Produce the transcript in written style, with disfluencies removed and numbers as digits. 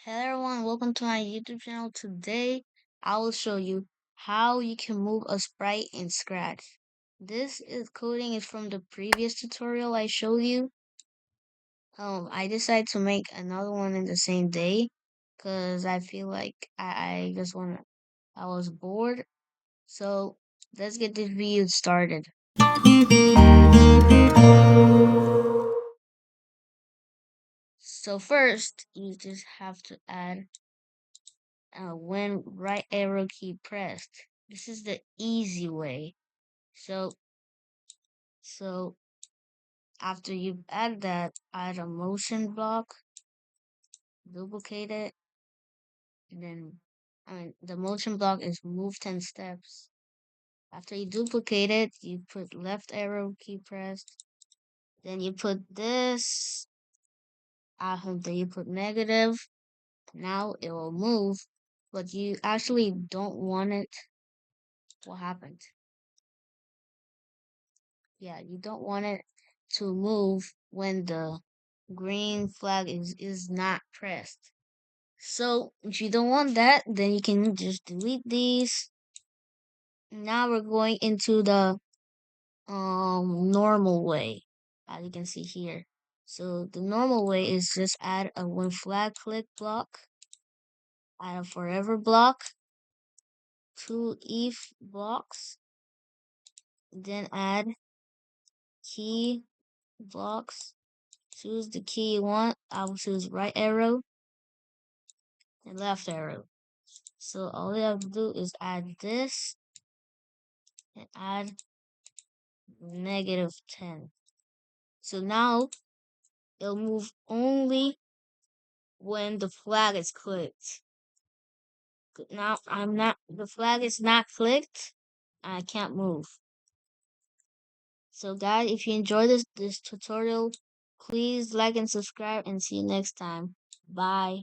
Hello everyone, welcome to my YouTube channel. Today, I will show you how you can move a sprite in Scratch. This is coding is from the previous tutorial I showed you. I decided to make another one in the same day because I feel like I was bored. So let's get this video started. So first, you just have to add when right arrow key pressed. This is the easy way. So so after you add that, add a motion block, duplicate it, and then the motion block is move 10 steps. After you duplicate it, you put left arrow key pressed. Then you put this. After you put negative, now it will move, but you actually don't want it. What happened? Yeah, you don't want it to move when the green flag is not pressed. So if you don't want that, then you can just delete these. Now we're going into the normal way, as you can see here. So the normal way is just add a when flag click block, add a forever block, two if blocks, then add key blocks. Choose the key you want. I will choose right arrow and left arrow. So all you have to do is add this and add -10. So now it'll move only when the flag is clicked. Now the flag is not clicked. I can't move. So guys, if you enjoyed this tutorial, please like and subscribe and see you next time. Bye.